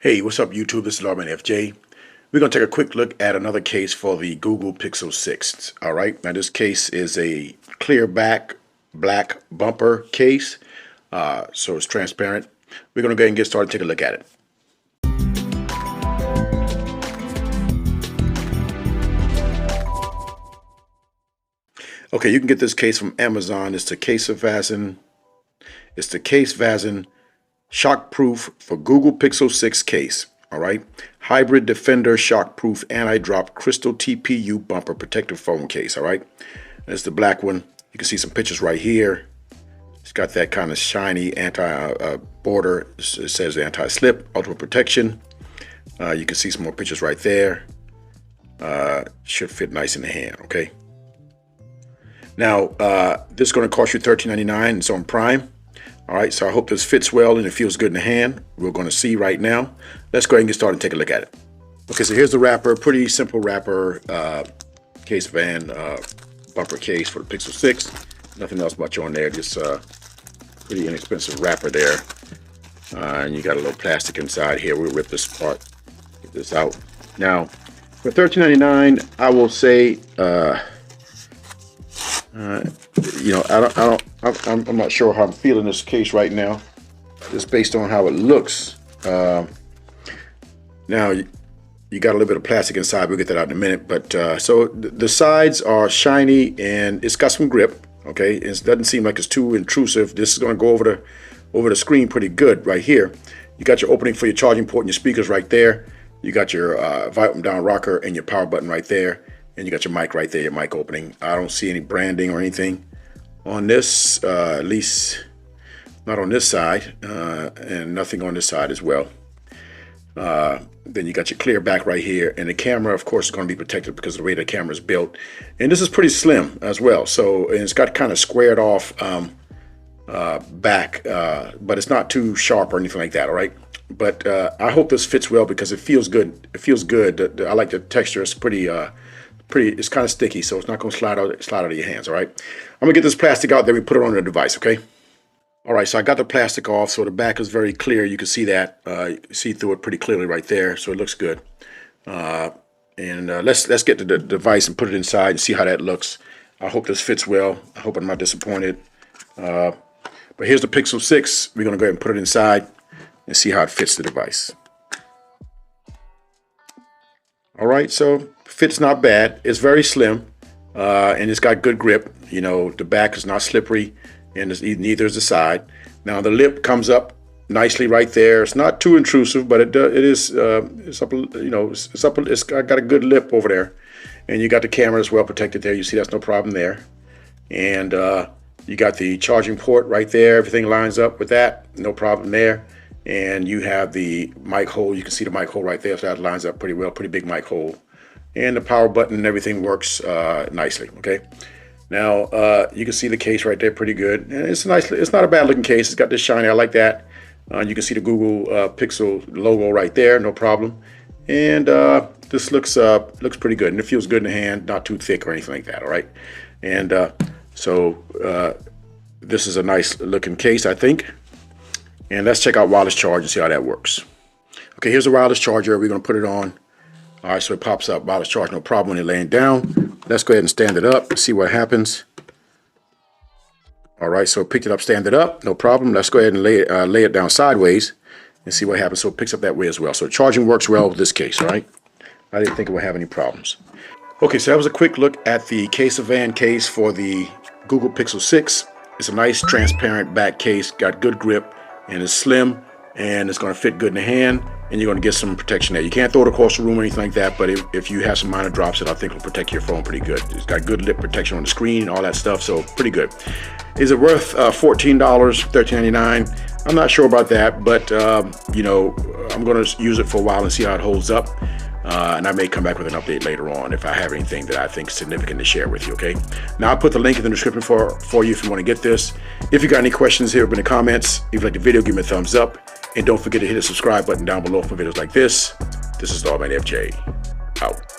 Hey, what's up YouTube? This is Lawman FJ. We're going to take a quick look at another case for the Google Pixel 6. Alright, now this case is a clear back black bumper case, so it's transparent. We're going to go ahead and get started and take a look at it. Okay, you can get this case from Amazon. It's the CASEVASN. It's the CASEVASN Shockproof for Google Pixel 6 case. All right, hybrid defender shockproof anti-drop crystal TPU bumper protective foam case. All right, that's the black one. You can see some pictures right here. It's got that kind of shiny anti border. It says anti-slip, ultimate protection. You can see some more pictures right there. Should fit nice in the hand. Okay. Now this is going to cost you $13.99. It's on Prime. All right, so I hope this fits well and it feels good in the hand. We're going to see right now. Let's go ahead and get started and take a look at it. Okay, so here's the wrapper. Pretty simple wrapper, CASEVASN bumper case for the Pixel 6. Nothing else much on there, just pretty inexpensive wrapper there. And you got a little plastic inside here. We'll rip this apart, get this out. Now, for $13.99, I will say, you know, I'm not sure how I'm feeling this case right now, just based on how it looks. Now you got a little bit of plastic inside. We'll get that out in a minute. But so the sides are shiny and it's got some grip. Okay, it doesn't seem like it's too intrusive. This is going to go over the screen pretty good right here. You got your opening for your charging port and your speakers right there. You got your volume down rocker and your power button right there. And you got your mic right there, your mic opening. I don't see any branding or anything on this, at least not on this side, and nothing on this side as well. Then you got your clear back right here, and the camera, of course, is going to be protected because of the way the camera is built. And this is pretty slim as well, so and it's got kind of squared off back, but it's not too sharp or anything like that. All right, but I hope this fits well because it feels good. It feels good. I like the texture. It's pretty. It's kind of sticky, so it's not going to slide out of your hands. All right, I'm gonna get this plastic out, then we put it on the device. Okay. All right, so I got the plastic off, so the back is very clear. You can see that, you can see through it pretty clearly right there, so it looks good. Let's get to the device and put it inside and see how that looks. I hope this fits well. I hope I'm not disappointed. But here's the Pixel 6. We're gonna go ahead and put it inside and see how it fits the device. All right, so fit's not bad. It's very slim, and it's got good grip. You know, the back is not slippery, and neither is the side. Now the lip comes up nicely right there. It's not too intrusive, but it's up. You know, it's up. It's got a good lip over there, and you got the camera as well protected there. You see, that's no problem there, and you got the charging port right there. Everything lines up with that, no problem there. And you have the mic hole. You can see the mic hole right there, so that lines up pretty well. Pretty big mic hole. And the power button and everything works nicely. Okay. Now you can see the case right there, pretty good. And it's nice. It's not a bad looking case. It's got this shiny. I like that. You can see the Google Pixel logo right there, no problem. And this looks pretty good, and it feels good in the hand. Not too thick or anything like that. All right. And this is a nice looking case, I think. And let's check out wireless charge and see how that works. Okay, here's the wireless charger. We're going to put it on. All right, so it pops up. Wireless charge, no problem when you're laying down. Let's go ahead and stand it up, see what happens. All right, so it picked it up, stand it up, no problem. Let's go ahead and lay it down sideways and see what happens. So it picks up that way as well. So charging works well with this case, all right? I didn't think it would have any problems. Okay, so that was a quick look at the CASEVASN case for the Google Pixel 6. It's a nice transparent back case, got good grip, and it's slim, and it's going to fit good in the hand, and you're going to get some protection there. You can't throw it across the room or anything like that, but if you have some minor drops, I think it'll protect your phone pretty good. It's got good lip protection on the screen and all that stuff, so pretty good. Is it worth $14, $13.99? I'm not sure about that, but you know, I'm going to use it for a while and see how it holds up. And I may come back with an update later on if I have anything that I think is significant to share with you, okay? Now, I'll put the link in the description for you if you want to get this. If you got any questions here in the comments, if you like the video, give me a thumbs up. And don't forget to hit the subscribe button down below for videos like this. This is Lawman FJ, out.